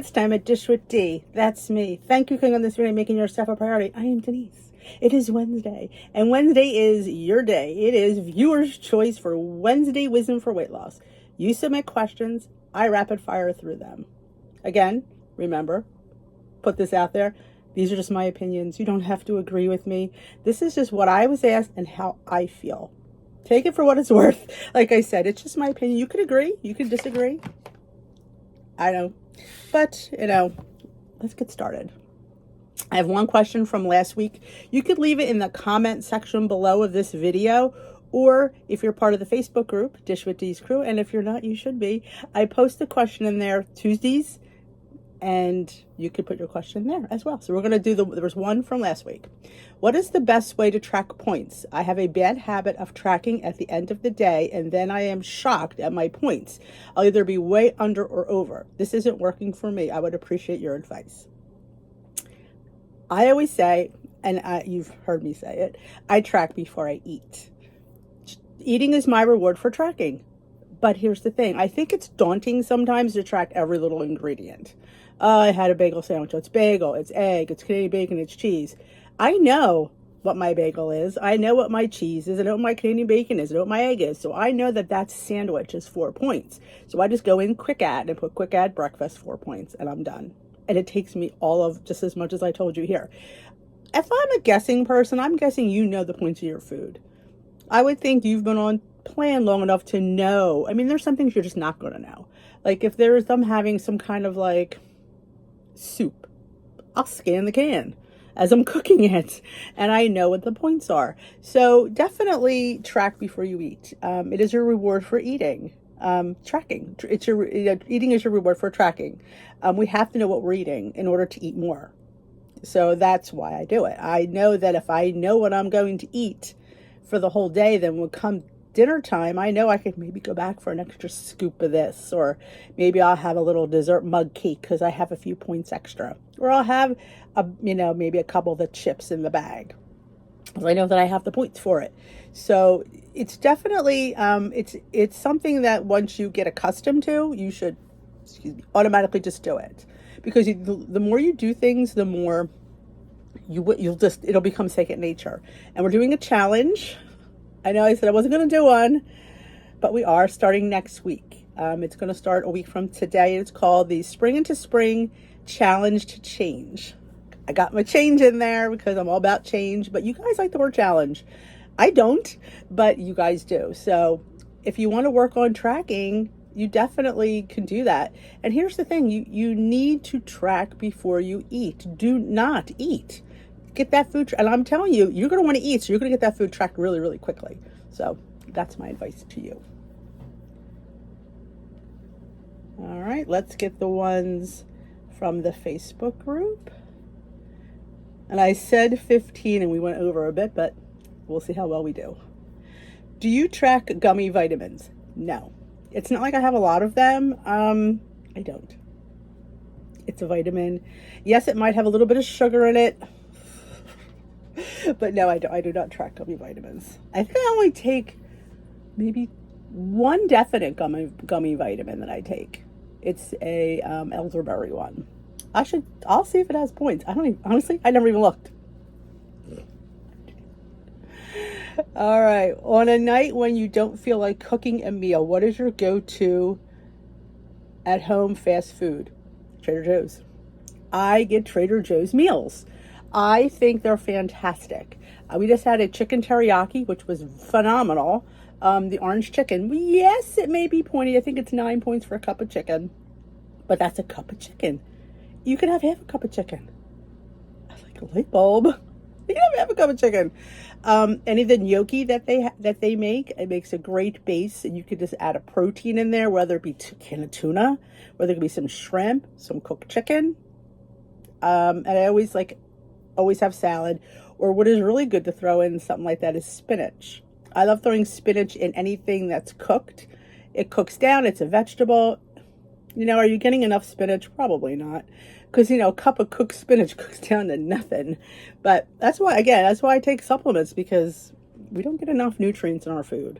next time at Dish with D. That's me. Thank you for clicking on this video and making yourself a priority. I am Denise. It is Wednesday, and Wednesday is your day. It is viewer's choice for Wednesday Wisdom for Weight Loss. You submit questions, I rapid fire through them. Again, remember, put this out there. These are just my opinions. You don't have to agree with me. This is just what I was asked and how I feel. Take it for what it's worth. Like I said, it's just my opinion. You could agree. You could disagree. I know. But, let's get started. I have one question from last week. You could leave it in the comment section below of this video, or if you're part of the Facebook group, Dish with D's Crew, and if you're not, you should be. I post the question in there Tuesdays, and you could put your question there as well. So we're going to do there was one from last week. What is the best way to track points? I have a bad habit of tracking at the end of the day, and then I am shocked at my points. I'll either be way under or over. This isn't working for me. I would appreciate your advice. I always say, and you've heard me say it, I track before I eat. Eating is my reward for tracking. But here's the thing. I think it's daunting sometimes to track every little ingredient. I had a bagel sandwich. It's bagel, it's egg, it's Canadian bacon, it's cheese. I know what my bagel is. I know what my cheese is. I know what my Canadian bacon is. I know what my egg is. So I know that sandwich is 4 points. So I just go in quick add and put quick add breakfast 4 points, and I'm done. And it takes me all of just as much as I told you here. If I'm a guessing person, I'm guessing you know the points of your food. I would think you've been on plan long enough to know. I mean, there's some things you're just not going to know. Like if I'm having some kind of like soup, I'll scan the can as I'm cooking it, and I know what the points are. So definitely track before you eat. It is your reward for eating. Tracking. It's eating is your reward for tracking. We have to know what we're eating in order to eat more. So that's why I do it. I know that if I know what I'm going to eat for the whole day, then when come dinner time, I know I could maybe go back for an extra scoop of this, or maybe I'll have a little dessert mug cake because I have a few points extra, or I'll have maybe a couple of the chips in the bag. I know that I have the points for it. So it's definitely, it's something that once you get accustomed to, you should, automatically just do it. Because the more you do things, the more it'll become second nature. And we're doing a challenge. I know I said I wasn't going to do one, but we are starting next week. It's going to start a week from today. It's called the Spring into Spring Challenge to Change. I got my change in there because I'm all about change, but you guys like the word challenge. I don't, but you guys do. So if you want to work on tracking, you definitely can do that. And here's the thing, you need to track before you eat. Do not eat. Get that food, and I'm telling you, you're going to want to eat, so you're going to get that food tracked really, really quickly. So that's my advice to you. All right, let's get the ones from the Facebook group. And I said 15 and we went over a bit, but we'll see how well we do. Do you track gummy vitamins? No. It's not like I have a lot of them. I don't. It's a vitamin. Yes, it might have a little bit of sugar in it. But no, I do not track gummy vitamins. I think I only take maybe one definite gummy vitamin that I take. It's a elderberry one. I'll see if it has points. Honestly, I never even looked. All right. On a night when you don't feel like cooking a meal, what is your go-to at home fast food? Trader Joe's. I get Trader Joe's meals. I think they're fantastic. We just had a chicken teriyaki, which was phenomenal. The orange chicken. Yes, it may be pointy. I think it's 9 points for a cup of chicken, but that's a cup of chicken. You can have half a cup of chicken. I like a light bulb. You can have half a cup of chicken. Any of the gnocchi that they make, it makes a great base, and you could just add a protein in there, whether it be a can of tuna, whether it could be some shrimp, some cooked chicken. And I always have salad, or what is really good to throw in something like that is spinach. I love throwing spinach in anything that's cooked. It cooks down. It's a vegetable. Are you getting enough spinach? Probably not. Because, a cup of cooked spinach cooks down to nothing. But that's why I take supplements, because we don't get enough nutrients in our food.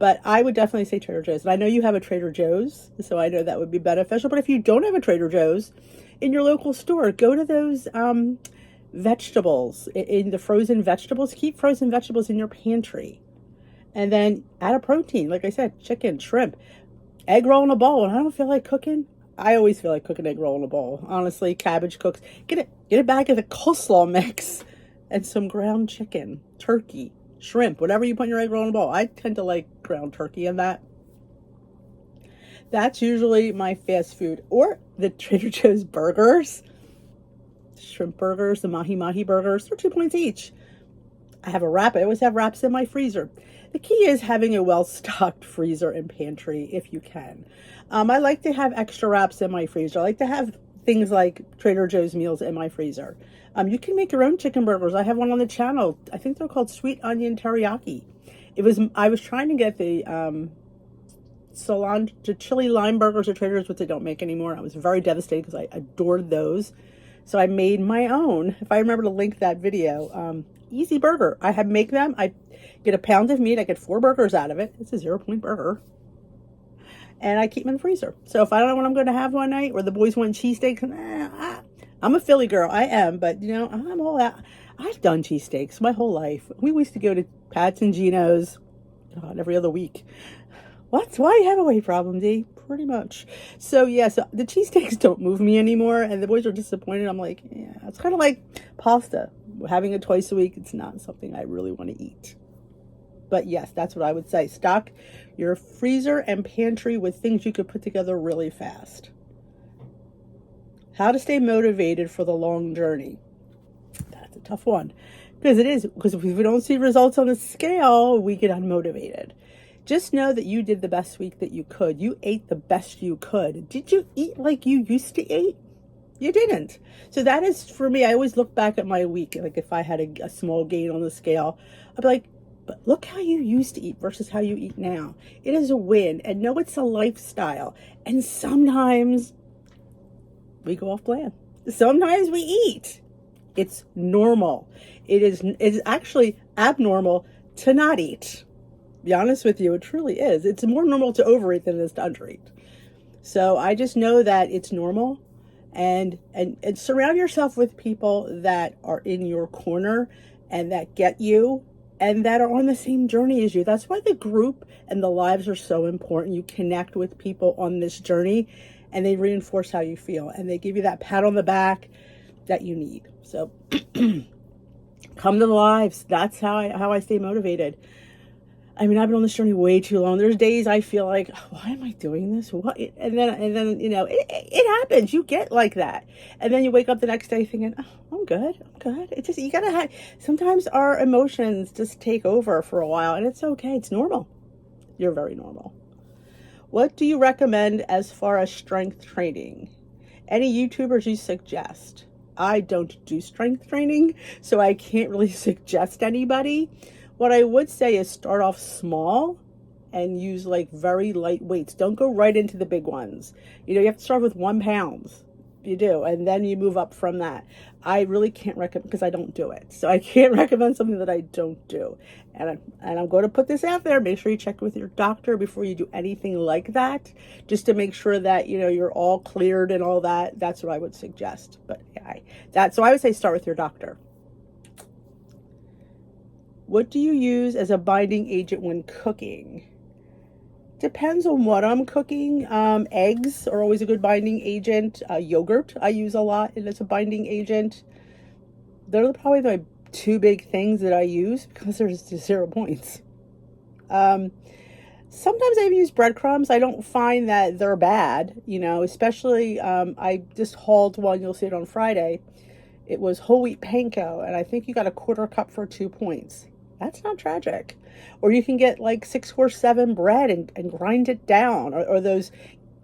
But I would definitely say Trader Joe's. And I know you have a Trader Joe's, so I know that would be beneficial. But if you don't have a Trader Joe's in your local store, go to those vegetables, in the frozen vegetables. Keep frozen vegetables in your pantry. And then add a protein. Like I said, chicken, shrimp, egg roll in a bowl. And I don't feel like cooking. I always feel like cooking egg roll in a bowl. Honestly, cabbage cooks. Get a bag of the coleslaw mix and some ground chicken, turkey, shrimp, whatever you put in your egg roll in a bowl. I tend to like ground turkey in that. That's usually my fast food. Or the Trader Joe's burgers, shrimp burgers, the mahi mahi burgers. They're 2 points each. I have a wrap. I always have wraps in my freezer. The key is having a well-stocked freezer and pantry if you can. I like to have extra wraps in my freezer. I like to have things like Trader Joe's meals in my freezer. You can make your own chicken burgers. I have one on the channel. I think they're called sweet onion teriyaki. I was trying to get the cilantro chili lime burgers at Trader Joe's, which they don't make anymore. I was very devastated because I adored those. So I made my own. If I remember to link that video, easy burger. I make them. I get a pound of meat. I get 4 burgers out of it. It's a 0-point burger. And I keep them in the freezer. So if I don't know what I'm going to have one night, or the boys want cheesesteaks, I'm a Philly girl. I am, but I'm all out. I've done cheesesteaks my whole life. We used to go to Pat's and Gino's, God, every other week. Why you have a weight problem, D? Pretty much. So yeah, so the cheesesteaks don't move me anymore, and the boys are disappointed. I'm like, yeah, it's kind of like pasta. Having it twice a week, it's not something I really want to eat. But yes, that's what I would say. Stock your freezer and pantry with things you could put together really fast. How to stay motivated for the long journey. That's a tough one. Because it is. Because if we don't see results on the scale, we get unmotivated. Just know that you did the best week that you could. You ate the best you could. Did you eat like you used to eat? You didn't. So that is, for me, I always look back at my week. Like if I had a small gain on the scale, I'd be like, but look how you used to eat versus how you eat now. It is a win. And know it's a lifestyle. And sometimes we go off plan. Sometimes we eat. It's normal. It is actually abnormal to not eat. Be honest with you, it truly is. It's more normal to overeat than it is to undereat. So I just know that it's normal, and surround yourself with people that are in your corner and that get you and that are on the same journey as you. That's why the group and the lives are so important. You connect with people on this journey and they reinforce how you feel and they give you that pat on the back that you need. So come to the lives. That's how I stay motivated. I mean, I've been on this journey way too long. There's days I feel like, why am I doing this? What? And then it happens. You get like that. And then you wake up the next day thinking, oh, I'm good. It's just, you gotta have, sometimes our emotions just take over for a while and it's okay. It's normal. You're very normal. What do you recommend as far as strength training? Any YouTubers you suggest? I don't do strength training, so I can't really suggest anybody. What I would say is start off small and use like very light weights. Don't go right into the big ones. You have to start with 1 pound. You do. And then you move up from that. I really can't recommend, because I don't do it. So I can't recommend something that I don't do. And I'm going to put this out there. Make sure you check with your doctor before you do anything like that, just to make sure that, you're all cleared and all that. That's what I would suggest. But so I would say start with your doctor. What do you use as a binding agent when cooking? Depends on what I'm cooking. Eggs are always a good binding agent. Yogurt I use a lot, and it's a binding agent. They're probably the 2 big things that I use because there's 0 points. Sometimes I even use breadcrumbs. I don't find that they're bad, especially I just hauled one, you'll see it on Friday. It was whole wheat panko, and I think you got a 1/4 cup for 2 points. That's not tragic. Or you can get like 647 bread and grind it down. Or those,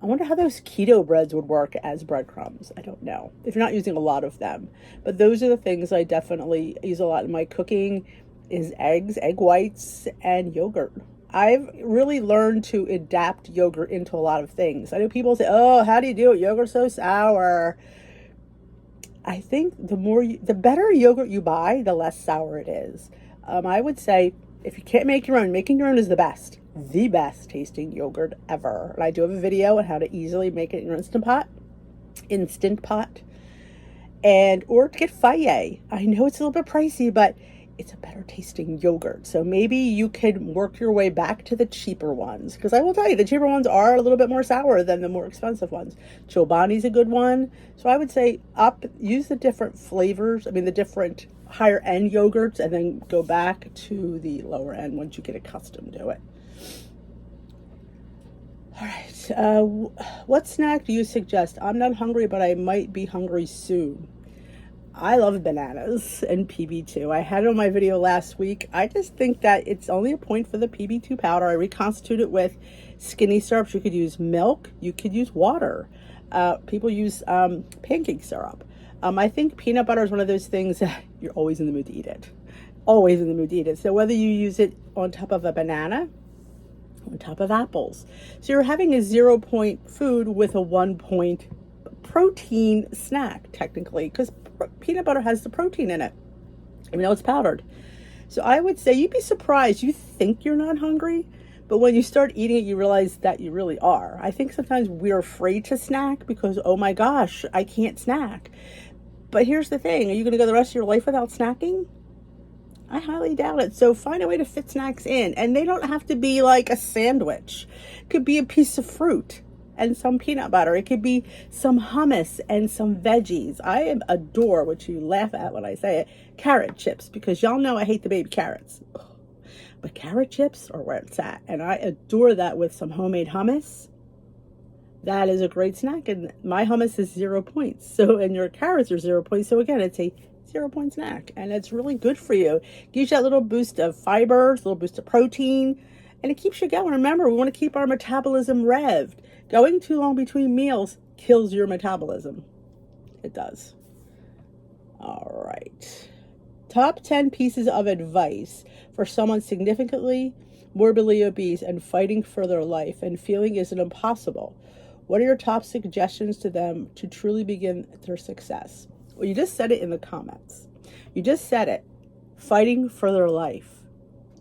I wonder how those keto breads would work as breadcrumbs. I don't know. If you're not using a lot of them. But those are the things I definitely use a lot in my cooking, is eggs, egg whites, and yogurt. I've really learned to adapt yogurt into a lot of things. I know people say, oh, how do you do it? Yogurt's so sour. I think the better yogurt you buy, the less sour it is. I would say if you can't make your own, making your own is the best. the best tasting yogurt ever. And I do have a video on how to easily make it in your instant pot, and or to get Faye. I know it's a little bit pricey, but it's a better tasting yogurt. So maybe you could work your way back to the cheaper ones, because I will tell you the cheaper ones are a little bit more sour than the more expensive ones. Chobani's a good one. So I would say use the different flavors, the different higher end yogurts, and then go back to the lower end once you get accustomed to it. All right, what snack do you suggest? I'm not hungry, but I might be hungry soon. I love bananas and PB2. I had it on my video last week. I just think that it's only a point for the PB2 powder. I reconstitute it with skinny syrups. You could use milk. You could use water. People use pancake syrup. I think peanut butter is one of those things that you're always in the mood to eat it. Always in the mood to eat it. So whether you use it on top of a banana, on top of apples. So you're having a 0-point food with a 1-point protein snack, technically, because peanut butter has the protein in it, even though it's powdered. So I would say you'd be surprised. You think you're not hungry, but when you start eating it, you realize that you really are. I think sometimes we're afraid to snack because, oh my gosh, I can't snack. But here's the thing. Are you going to go the rest of your life without snacking? I highly doubt it. So find a way to fit snacks in. And they don't have to be like a sandwich. It could be a piece of fruit and some peanut butter. It could be some hummus and some veggies. I adore, which you laugh at when I say it, carrot chips, because y'all know I hate the baby carrots. But carrot chips are where it's at. And I adore that with some homemade hummus. That is a great snack. And my hummus is 0 points. So, and your carrots are 0 points. So again, it's a 0-point snack. And it's really good for you. Gives you that little boost of fiber, a little boost of protein. And it keeps you going. Remember, we want to keep our metabolism revved. Going too long between meals kills your metabolism. It does. All right. Top 10 pieces of advice for someone significantly morbidly obese and fighting for their life and feeling is an impossible. What are your top suggestions to them to truly begin their success? Well, you just said it in the comments. You just said it. Fighting for their life.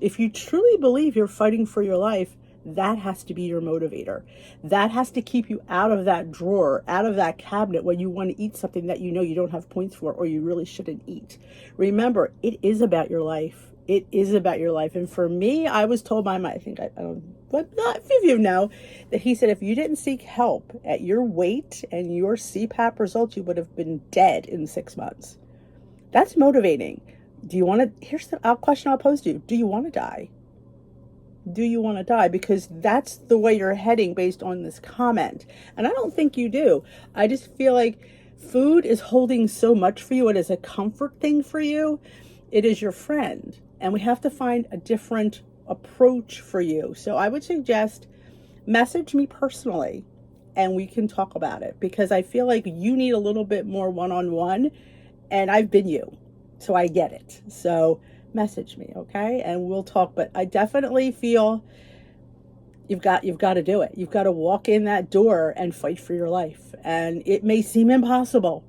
If you truly believe you're fighting for your life, that has to be your motivator. That has to keep you out of that drawer, out of that cabinet when you want to eat something that you know you don't have points for or you really shouldn't eat. Remember, it is about your life. It is about your life. And for me, I was told by I don't, but not a few of you know, that he said if you didn't seek help at your weight and your CPAP results, you would have been dead in 6 months. That's motivating. Do you want to, here's the question I'll pose to you. Do you want to die? Do you want to die? Because that's the way you're heading based on this comment. And I don't think you do. I just feel like food is holding so much for you. It is a comfort thing for you. It is your friend. And we have to find a different approach for you. So I would suggest message me personally and we can talk about it, because I feel like you need a little bit more one-on-one, and I've been you. So I get it. So message me, okay? And we'll talk. But I definitely feel you've got to do it. You've got to walk in that door and fight for your life. And it may seem impossible.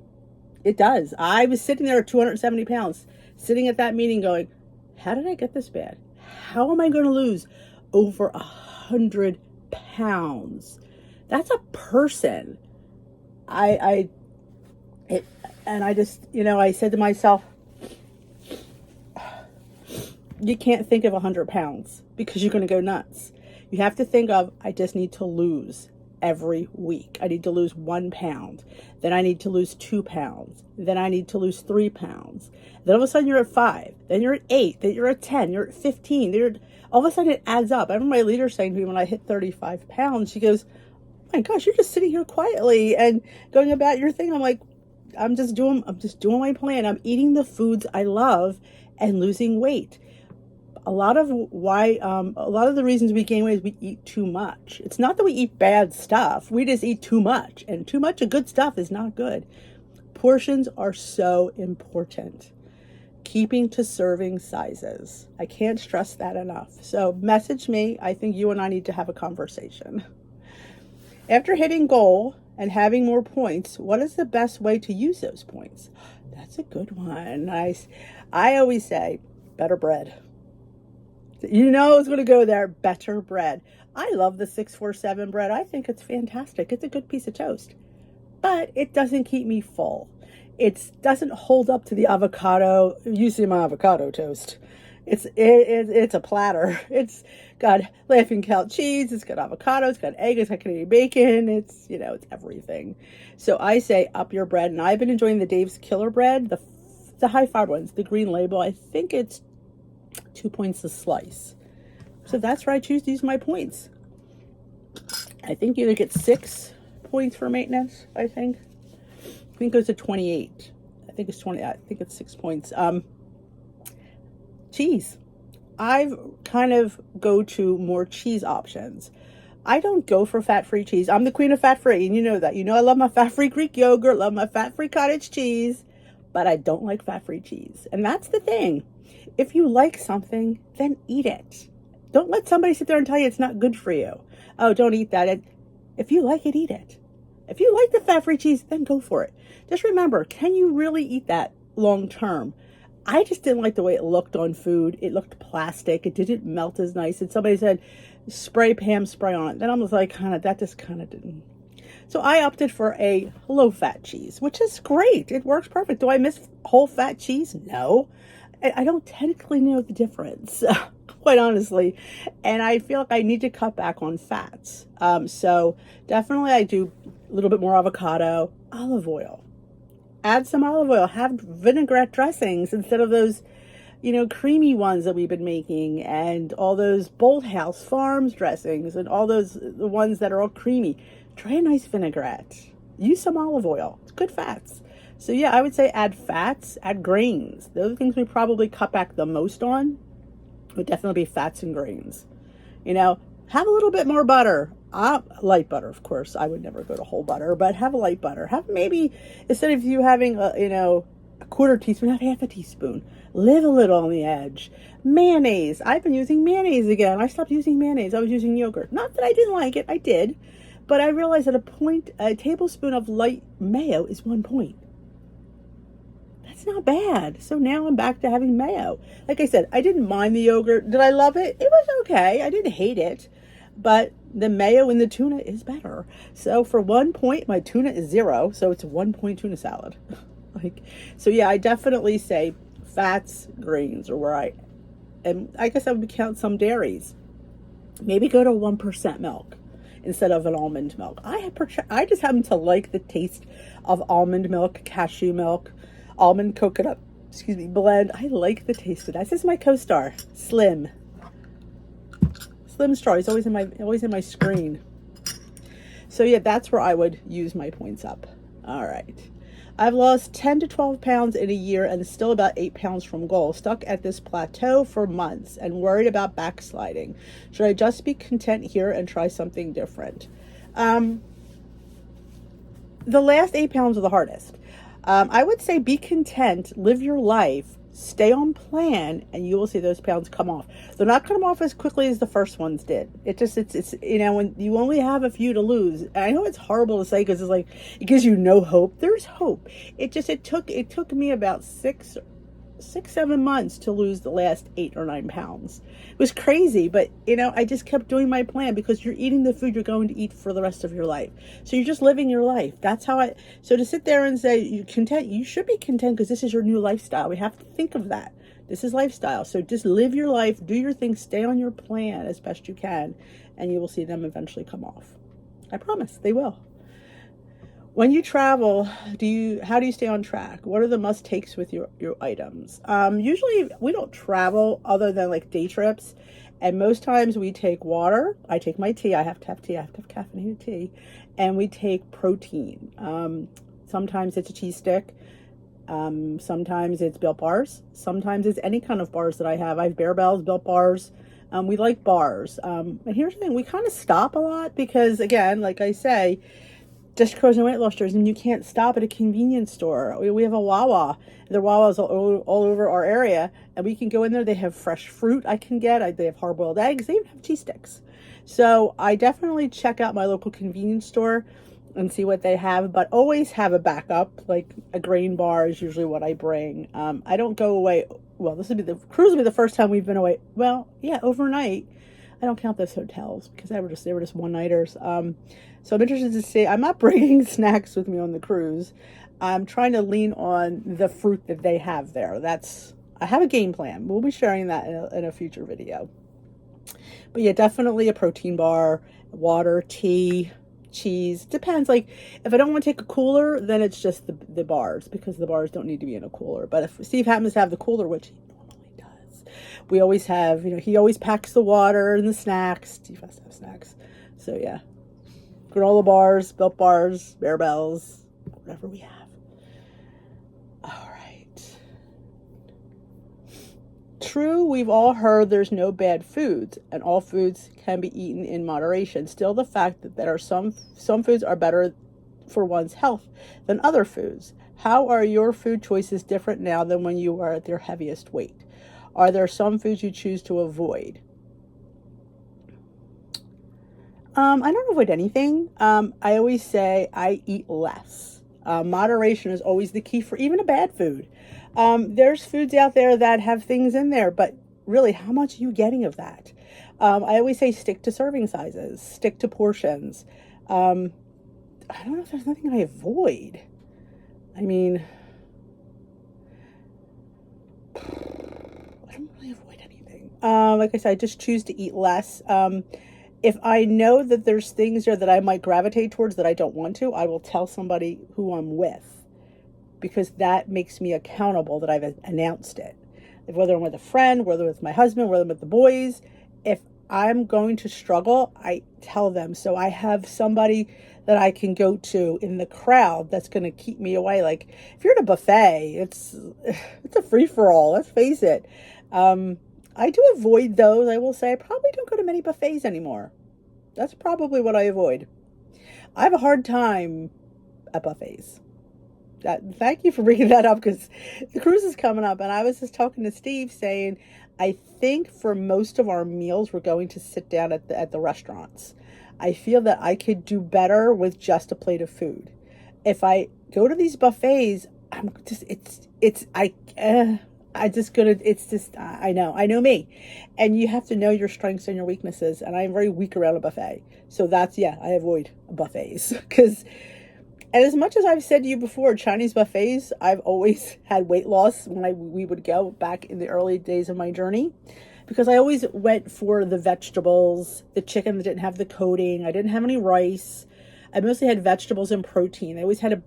It does. I was sitting there at 270 pounds, sitting at that meeting going, how did I get this bad? How am I going to lose over 100 pounds? That's a person. I just, I said to myself, you can't think of 100 pounds because you're going to go nuts. You have to think of, I just need to lose every week. I need to lose 1 pound. Then I need to lose 2 pounds. Then I need to lose 3 pounds. Then all of a sudden you're at 5. Then you're at 8. Then you're at 10. You're at 15. All of a sudden it adds up. I remember my leader saying to me when I hit 35 pounds, she goes, oh my gosh, you're just sitting here quietly and going about your thing. I'm like, I'm just doing my plan. I'm eating the foods I love and losing weight. A lot of the reasons we gain weight is we eat too much. It's not that we eat bad stuff. We just eat too much, and too much of good stuff is not good. Portions are so important. Keeping to serving sizes. I can't stress that enough. So message me. I think you and I need to have a conversation. After hitting goal and having more points, what is the best way to use those points? That's a good one. I always say better bread. You know it's going to go there. Better bread. I love the 647 bread. I think it's fantastic. It's a good piece of toast. But it doesn't keep me full. It doesn't hold up to the avocado. You see my avocado toast. It's a platter. It's got Laughing Cow cheese. It's got avocado. It's got egg. It's got Canadian bacon. It's everything. So I say up your bread. And I've been enjoying the Dave's Killer bread, the high fiber ones, the green label. I think it's 2 points a slice. So that's where I choose to use my points. I think you either get 6 points for maintenance. I think it goes to 28. I think it's 20. I think it's 6 points. Cheese. I've kind of go to more cheese options. I don't go for fat-free cheese. I'm the queen of fat-free, and you know that. You know I love my fat-free Greek yogurt, love my fat-free cottage cheese, but I don't like fat-free cheese. And that's the thing. If you like something, then eat it. Don't let somebody sit there and tell you it's not good for you. Oh, don't eat that. If you like it, eat it. If you like the fat-free cheese, then go for it. Just remember, can you really eat that long term? I just didn't like the way it looked on food. It looked plastic. It didn't melt as nice. And somebody said, spray Pam, spray on it. Then I was like, that just kind of didn't. So I opted for a low-fat cheese, which is great. It works perfect. Do I miss whole fat cheese? No. I don't technically know the difference, quite honestly. And I feel like I need to cut back on fats. So definitely I do a little bit more avocado, olive oil. Add some olive oil. Have vinaigrette dressings instead of those, creamy ones that we've been making, and all those Bolthouse Farms dressings and all the ones that are all creamy. Try a nice vinaigrette. Use some olive oil. It's good fats. So yeah, I would say add fats, add grains. Those are things we probably cut back the most on. Would definitely be fats and grains. Have a little bit more butter. Light butter, of course. I would never go to whole butter, but have a light butter. Have maybe, instead of you having a quarter teaspoon, have half a teaspoon. Live a little on the edge. Mayonnaise. I've been using mayonnaise again. I stopped using mayonnaise. I was using yogurt. Not that I didn't like it. I did. But I realized that a tablespoon of light mayo is 1 point. That's not bad. So now I'm back to having mayo. Like I said, I didn't mind the yogurt. Did I love it? It was okay. I didn't hate it. But the mayo in the tuna is better. So for 1 point, my tuna is 0. So it's a 1 point tuna salad. So yeah, I definitely say fats, grains are where and I guess I would count some dairies. Maybe go to 1% milk instead of an almond milk. I just happen to like the taste of almond milk, cashew milk, almond coconut, blend. I like the taste of that. This is my co-star, Slim Straw. He's always in my screen. So yeah, that's where I would use my points up. All right. I've lost 10 to 12 pounds in a year and still about 8 pounds from goal. Stuck at this plateau for months and worried about backsliding. Should I just be content here and try something different? The last 8 pounds are the hardest. I would say be content, live your life, stay on plan, and you will see those pounds come off. They're not going to come off as quickly as the first ones did. It's when you only have a few to lose. And I know it's horrible to say because it's like it gives you no hope. There's hope. It took me about 6-7 months to lose the last 8 or 9 pounds. It was crazy, but I just kept doing my plan because you're eating the food you're going to eat for the rest of your life. So you're just living your life. So to sit there and say you're content, you should be content because this is your new lifestyle. We have to think of that. This is lifestyle. So just live your life, do your thing, stay on your plan as best you can, and you will see them eventually come off. I promise they will. When you travel, how do you stay on track? What are the must-takes with your items? Usually we don't travel other than like day trips. And most times we take water. I take my tea. I have to have tea. I have to have caffeinated tea. And we take protein. Sometimes it's a cheese stick. Sometimes it's Built Bars. Sometimes it's any kind of bars that I have. I have Bear Bells, Built Bars. We like bars. And here's the thing. We kind of stop a lot because, again, like I say, just because of weight loss drugs, and you can't stop at a convenience store. We have a Wawa. There are Wawas all over our area, and we can go in there. They have fresh fruit I can get. They have hard-boiled eggs. They even have cheese sticks. So I definitely check out my local convenience store and see what they have, but always have a backup. Like a grain bar is usually what I bring. I don't go away well, the cruise will be the first time we've been away. Well, yeah, overnight. I don't count those hotels because they were just one-nighters. So I'm interested to see. I'm not bringing snacks with me on the cruise. I'm trying to lean on the fruit that they have there. I have a game plan. We'll be sharing that in a future video. But yeah, definitely a protein bar, water, tea, cheese. Depends. Like if I don't want to take a cooler, then it's just the bars, because the bars don't need to be in a cooler. But if Steve happens to have the cooler, which he normally does, we always have, he always packs the water and the snacks. Steve has to have snacks. So yeah, granola bars, Built Bars, Bear Bells, whatever we have. All right. True, we've all heard there's no bad foods and all foods can be eaten in moderation. Still, the fact that there are some foods are better for one's health than other foods. How are your food choices different now than when you were at your heaviest weight? Are there some foods you choose to avoid? I don't avoid anything. I always say I eat less. Moderation is always the key for even a bad food. There's foods out there that have things in there, but really, how much are you getting of that? I always say stick to serving sizes, stick to portions. I don't know if there's nothing I avoid. I mean, I don't really avoid anything. Like I said, I just choose to eat less. If I know that there's things there that I might gravitate towards that I don't want to, I will tell somebody who I'm with, because that makes me accountable that I've announced it. Whether I'm with a friend, whether with my husband, whether I'm with the boys, if I'm going to struggle, I tell them. So I have somebody that I can go to in the crowd that's going to keep me away. Like if you're at a buffet, it's a free-for-all, let's face it. I do avoid those. I will say I probably don't go to many buffets anymore. That's probably what I avoid. I have a hard time at buffets. Thank you for bringing that up, because the cruise is coming up, and I was just talking to Steve saying, I think for most of our meals, we're going to sit down at the restaurants. I feel that I could do better with just a plate of food. If I go to these buffets, I'm just, I know me. And you have to know your strengths and your weaknesses. And I'm very weak around a buffet. So I avoid buffets. And as much as I've said to you before, Chinese buffets, I've always had weight loss when we would go back in the early days of my journey. Because I always went for the vegetables, the chicken that didn't have the coating. I didn't have any rice. I mostly had vegetables and protein. I always had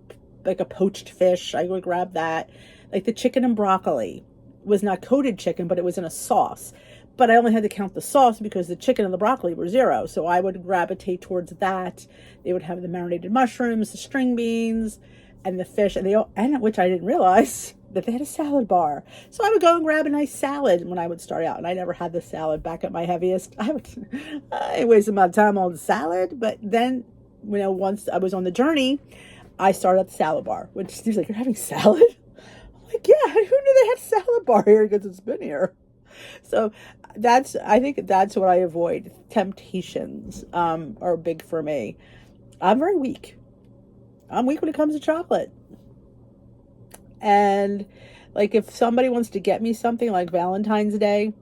a poached fish. I would grab that. Like the chicken and broccoli was not coated chicken, but it was in a sauce. But I only had to count the sauce because the chicken and the broccoli were 0. So I would gravitate towards that. They would have the marinated mushrooms, the string beans, and the fish, and which I didn't realize that they had a salad bar. So I would go and grab a nice salad when I would start out. And I never had the salad back at my heaviest. I wasted my time on the salad. But then, once I was on the journey, I started at the salad bar, which Steve's like, you're having salad? I'm like, yeah, who knew they had a salad bar here because it's been here? So I think that's what I avoid. Temptations are big for me. I'm very weak. I'm weak when it comes to chocolate. And like if somebody wants to get me something like Valentine's Day,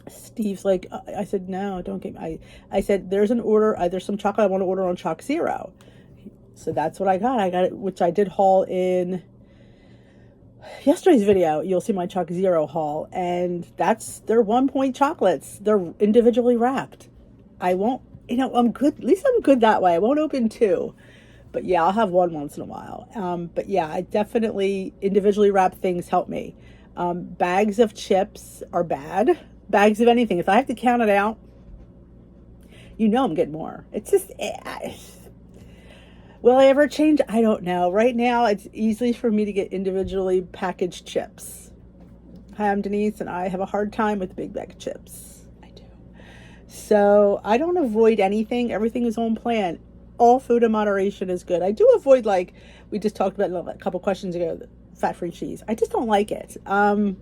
Steve's like, I said, no, don't get me. I said, there's some chocolate I want to order on Choc Zero. So that's what I got. I got it, which I did haul in yesterday's video. You'll see my Choc Zero haul, and they're 1-point chocolates. They're individually wrapped. I won't, I'm good. At least I'm good that way. I won't open 2. But yeah, I'll have one once in a while. But yeah, I definitely individually wrapped things help me. Bags of chips are bad. Bags of anything. If I have to count it out, I'm getting more. It's just, will I ever change? I don't know. Right now, it's easy for me to get individually packaged chips. Hi, I'm Denise, and I have a hard time with the big bag of chips. I do. So I don't avoid anything. Everything is on plan. All food in moderation is good. I do avoid, like we just talked about a couple questions ago, fat-free cheese. I just don't like it. I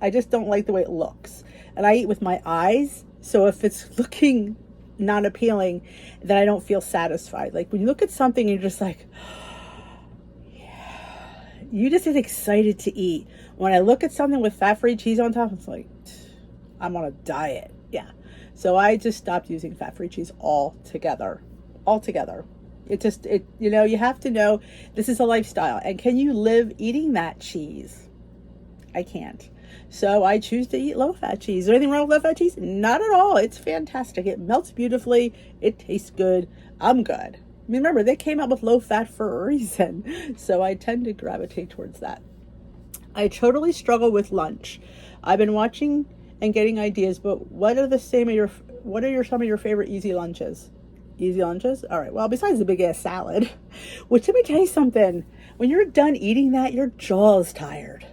just don't like the way it looks. And I eat with my eyes. So if it's looking not appealing, then I don't feel satisfied. Like when you look at something, you're just like, yeah, you just get excited to eat. When I look at something with fat-free cheese on top, it's like, I'm on a diet. Yeah. So I just stopped using fat-free cheese altogether. Altogether. You have to know this is a lifestyle. And can you live eating that cheese? I can't. So I choose to eat low-fat cheese. Is there anything wrong with low-fat cheese? Not at all. It's fantastic. It melts beautifully. It tastes good. I'm good. I mean, remember, they came out with low-fat for a reason. So I tend to gravitate towards that. I totally struggle with lunch. I've been watching and getting ideas, but what are some of your favorite easy lunches? Easy lunches? All right. Well, besides the big ass salad, which, let me tell you something. When you're done eating that, your jaw's tired.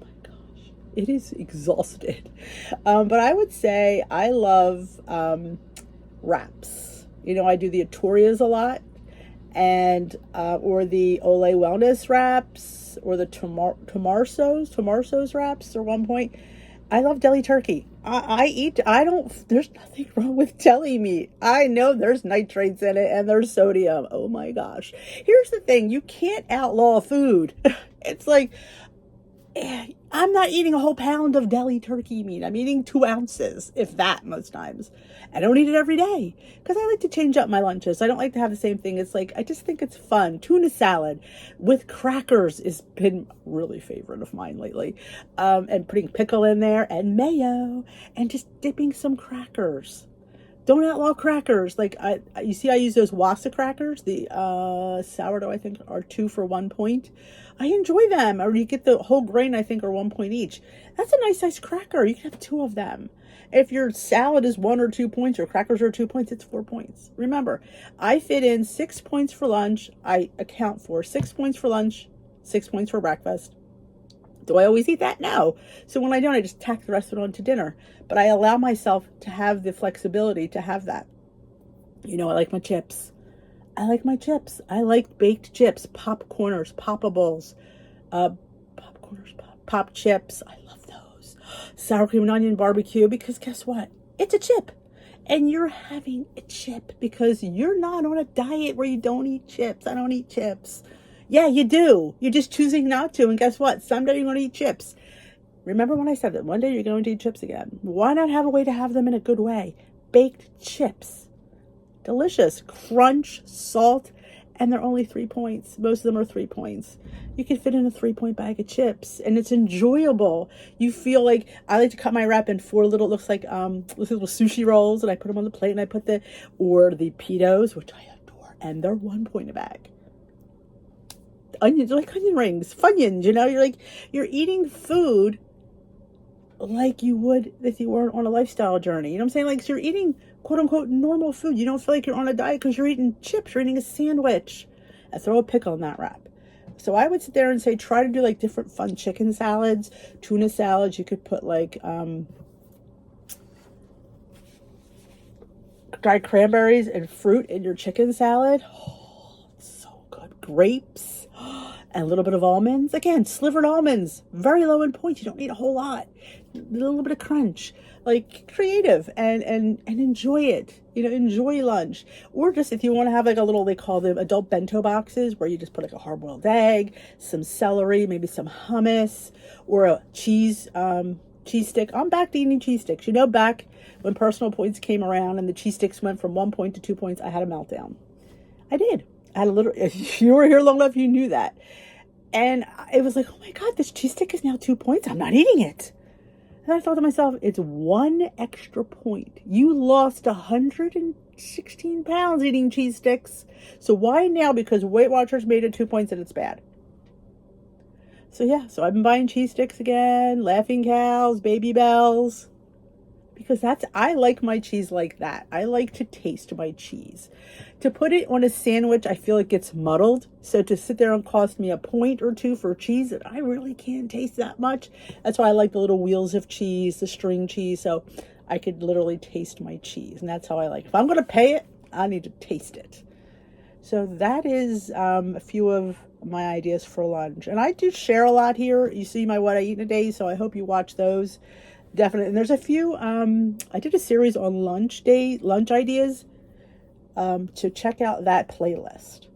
Oh my gosh, it is exhausted. But I would say I love wraps. I do the Atorias a lot, and or the Olay Wellness wraps, or the Tomarsos wraps. At one point, I love deli turkey. There's nothing wrong with deli meat. I know there's nitrates in it and there's sodium. Oh my gosh. Here's the thing. You can't outlaw food. It's like, I'm not eating a whole pound of deli turkey meat. I'm eating 2 ounces, if that, most times. I don't eat it every day because I like to change up my lunches. I don't like to have the same thing. It's like, I just think it's fun. Tuna salad with crackers has been really favorite of mine lately. And putting pickle in there and mayo and just dipping some crackers. Don't outlaw crackers. Like I use those Wassa crackers. The sourdough, I think, are 2 for 1 point. I enjoy them. Or you get the whole grain, I think, are 1 point each. That's a nice size cracker. You can have 2 of them. If your salad is 1 or 2 points, or crackers are 2 points, it's 4 points. Remember, I fit in 6 points for lunch. I account for 6 points for lunch, 6 points for breakfast. Do I always eat that? No. So when I don't, I just tack the rest of it on to dinner. But I allow myself to have the flexibility to have that. I like my chips. I like baked chips, popcorners, poppables, pop chips. I love those. Sour cream and onion barbecue, because guess what? It's a chip. And you're having a chip because you're not on a diet where you don't eat chips. I don't eat chips. Yeah, you do. You're just choosing not to. And guess what? Someday you're going to eat chips. Remember when I said that one day you're going to eat chips again? Why not have a way to have them in a good way? Baked chips. Delicious. Crunch, salt, and they're only 3 points. Most of them are 3 points. You can fit in a 3-point bag of chips, and it's enjoyable. You feel like, I like to cut my wrap in 4 little, looks like little sushi rolls, and I put them on the plate, and I put the pitos, which I adore, and they're 1 point a bag. Onions, like onion rings, Funyuns, you're eating food like you would if you weren't on a lifestyle journey. You know what I'm saying? Like, so you're eating quote unquote normal food. You don't feel like you're on a diet because you're eating chips, you're eating a sandwich. I throw a pickle in that wrap. So I would sit there and say, try to do like different fun chicken salads, tuna salads. You could put like dried cranberries and fruit in your chicken salad. Oh, it's so good. Grapes and a little bit of almonds. Again, slivered almonds, very low in points. You don't need a whole lot. A little bit of crunch. Like, creative and enjoy it. Enjoy lunch. Or just if you want to have like a little, they call them adult bento boxes, where you just put like a hard-boiled egg, some celery, maybe some hummus, or a cheese stick. I'm back to eating cheese sticks. Back when personal points came around and the cheese sticks went from 1 point to 2 points, I had a meltdown. I did. I had a little, if you were here long enough, you knew that. And it was like, oh my God, this cheese stick is now 2 points. I'm not eating it. And I thought to myself, it's 1 extra point. You lost 116 pounds eating cheese sticks. So why now? Because Weight Watchers made it 2 points and it's bad. So yeah, so I've been buying cheese sticks again, Laughing Cows, Baby Bells. Because I like my cheese like that. I like to taste my cheese. To put it on a sandwich, I feel it gets muddled. So to sit there and cost me a point or 2 for cheese that I really can't taste that much. That's why I like the little wheels of cheese, the string cheese. So I could literally taste my cheese. And that's how I like it. If I'm going to pay it, I need to taste it. So that is a few of my ideas for lunch. And I do share a lot here. You see my what I eat in a day. So I hope you watch those. Definitely. And there's a few, I did a series on lunch ideas, to check out that playlist.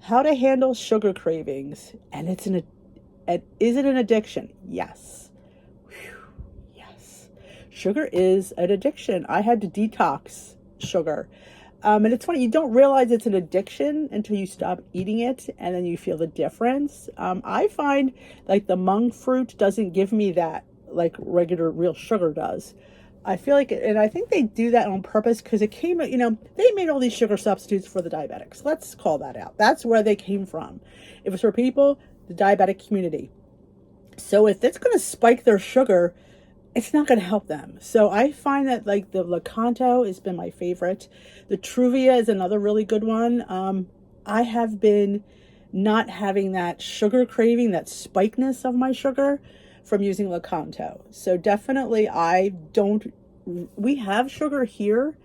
How to handle sugar cravings. And it's And is it an addiction? Yes. Whew, yes. Sugar is an addiction. I had to detox sugar. And it's funny, you don't realize it's an addiction until you stop eating it, and then you feel the difference. I find like the monk fruit doesn't give me that like regular real sugar does. I feel like, and I think they do that on purpose because it came, they made all these sugar substitutes for the diabetics. Let's call that out. That's where they came from. It was for people, the diabetic community. So if it's going to spike their sugar, it's not going to help them. So I find that like the Lakanto has been my favorite. The Truvia is another really good one. I have been not having that sugar craving, that spikeness of my sugar from using Lakanto. So definitely we have sugar here.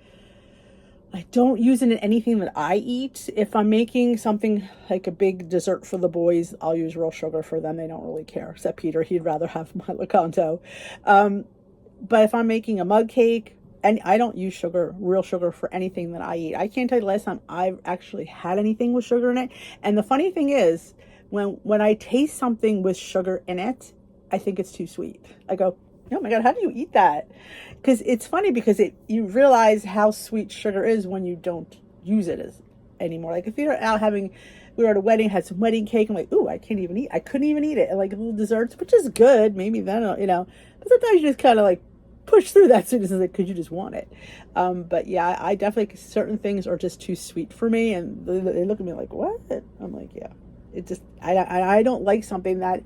I don't use it in anything that I eat. If I'm making something like a big dessert for the boys, I'll use real sugar for them. They don't really care, except Peter. He'd rather have my Lakanto. But if I'm making a mug cake, and I don't use sugar, real sugar, for anything that I eat. I can't tell you the last time I've actually had anything with sugar in it. And the funny thing is, when I taste something with sugar in it, I think it's too sweet. I go, oh my God, how do you eat that? Because it's funny because you realize how sweet sugar is when you don't use it anymore. Like if you're out we were at a wedding, had some wedding cake. I'm like, ooh, I couldn't even eat it. And like little desserts, which is good. Maybe then, but sometimes you just kind of like push through that sweetness because you just want it. But yeah, I definitely, certain things are just too sweet for me. And they look at me like, what? I'm like, yeah, I don't like something that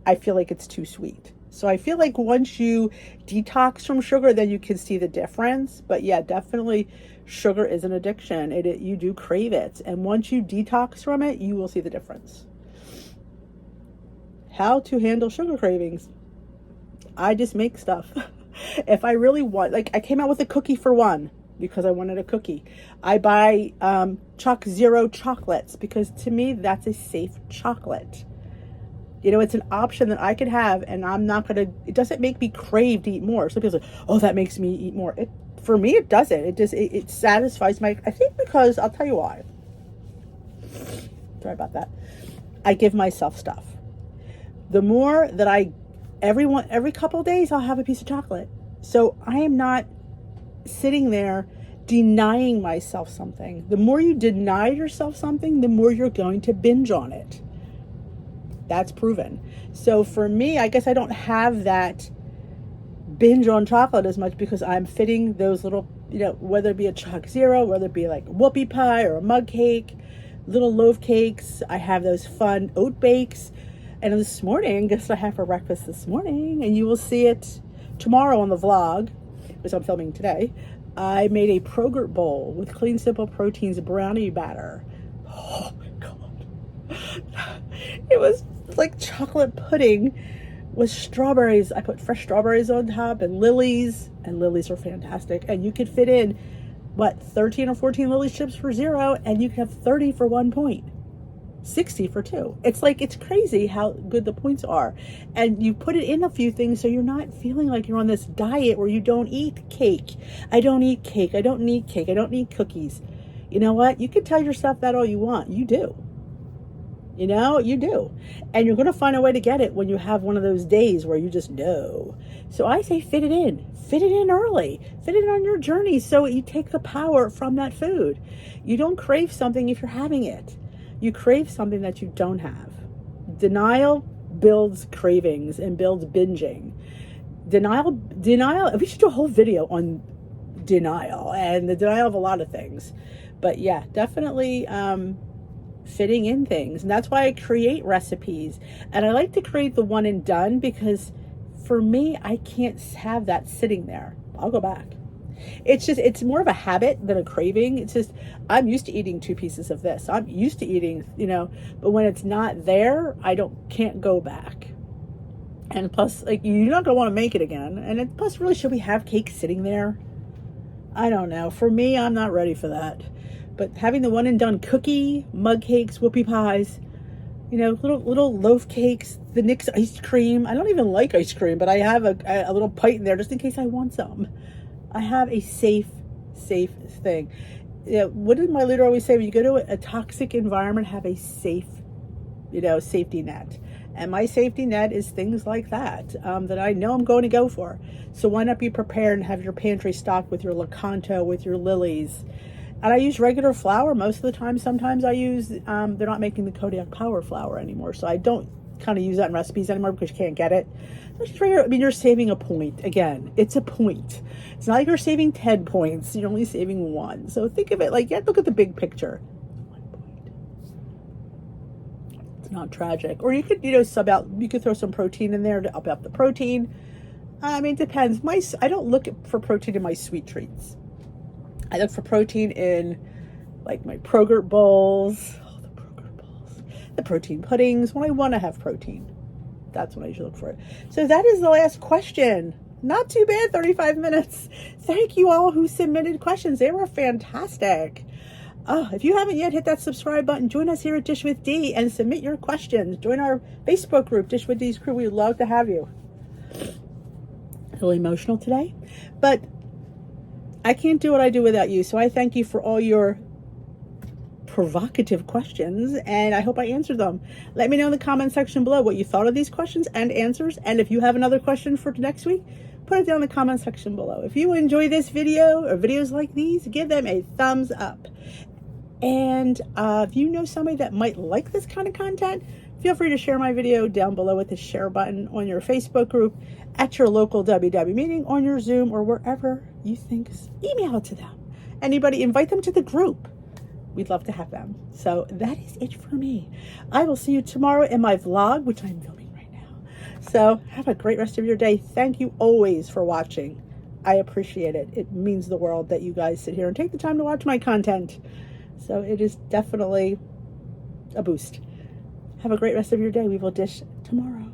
I feel like it's too sweet. So I feel like once you detox from sugar, then you can see the difference. But yeah, definitely sugar is an addiction. You do crave it. And once you detox from it, you will see the difference. How to handle sugar cravings. I just make stuff. If I really want, like I came out with a cookie for one because I wanted a cookie. I buy Choc Zero chocolates because to me, that's a safe chocolate. It's an option that I could have, and it doesn't make me crave to eat more. Some people say, oh, that makes me eat more. For me, it doesn't. It satisfies I think because, I'll tell you why. Sorry about that. I give myself stuff. The more that every couple of days, I'll have a piece of chocolate. So I am not sitting there denying myself something. The more you deny yourself something, the more you're going to binge on it. That's proven. So for me, I guess I don't have that binge on chocolate as much because I'm fitting those little, whether it be a Choc Zero, whether it be like whoopie pie or a mug cake, little loaf cakes. I have those fun oat bakes. And this morning, guess what I have for breakfast this morning? And you will see it tomorrow on the vlog, which I'm filming today. I made a Progurt bowl with Clean Simple Proteins brownie batter. Oh my God. It was like chocolate pudding with strawberries. I put fresh strawberries on top and lilies are fantastic. And you could fit in 13 or 14 Lily's chips for $0, and you could have 30 for 1 point, 60 for 2. It's crazy how good the points are. And you put it in a few things so you're not feeling like you're on this diet where you don't eat cake. I don't eat cake. I don't need cake. I don't need cookies. You know what? You can tell yourself that all you want. You do. You do. And you're going to find a way to get it when you have one of those days where you just know. So I say fit it in. Fit it in early. Fit it on your journey so you take the power from that food. You don't crave something if you're having it. You crave something that you don't have. Denial builds cravings and builds binging. Denial, we should do a whole video on denial and the denial of a lot of things. But yeah, definitely fitting in things. And that's why I create recipes. And I like to create the one and done because for me, I can't have that sitting there. I'll go back. It's more of a habit than a craving. It's just, I'm used to eating 2 pieces of this. I'm used to eating, but when it's not there, can't go back. And plus, like, you're not going to want to make it again. And plus, really, should we have cake sitting there? I don't know. For me, I'm not ready for that. But having the one and done cookie, mug cakes, whoopie pies, little loaf cakes, the Nick's ice cream. I don't even like ice cream, but I have a little pint in there just in case I want some. I have a safe thing. What did my leader always say? When you go to a toxic environment, have a safe, safety net. And my safety net is things like that, that I know I'm going to go for. So why not be prepared and have your pantry stocked with your Lakanto, with your lilies. And I use regular flour most of the time. Sometimes I use, they're not making the Kodiak Power flour anymore, so I don't kind of use that in recipes anymore because you can't get it. Just regular, I mean, you're saving a point. Again, it's a point. It's not like you're saving 10 points. You're only saving 1. So think of it like, yeah, look at the big picture. 1 point. It's not tragic. Or you could, sub out, you could throw some protein in there to up the protein. I mean, it depends. I don't look for protein in my sweet treats. I look for protein in like my Progurt bowls. Oh, the Progurt bowls. The protein puddings when I want to have protein. That's when I usually look for it. So that is the last question. Not too bad, 35 minutes. Thank you all who submitted questions. They were fantastic. If you haven't yet, hit that subscribe button. Join us here at Dish with D and submit your questions. Join our Facebook group, Dish with D's Crew. We'd love to have you. A little emotional today, but I can't do what I do without you. So I thank you for all your provocative questions, and I hope I answered them. Let me know in the comment section below what you thought of these questions and answers. And if you have another question for next week, put it down in the comment section below. If you enjoy this video or videos like these, give them a thumbs up. And if you know somebody that might like this kind of content, feel free to share my video down below with the share button on your Facebook group, at your local WW meeting, on your Zoom, or wherever you think. Email it to them. Anybody, invite them to the group. We'd love to have them. So that is it for me. I will see you tomorrow in my vlog, which I'm filming right now. So have a great rest of your day. Thank you always for watching. I appreciate it. It means the world that you guys sit here and take the time to watch my content. So it is definitely a boost. Have a great rest of your day. We will dish tomorrow.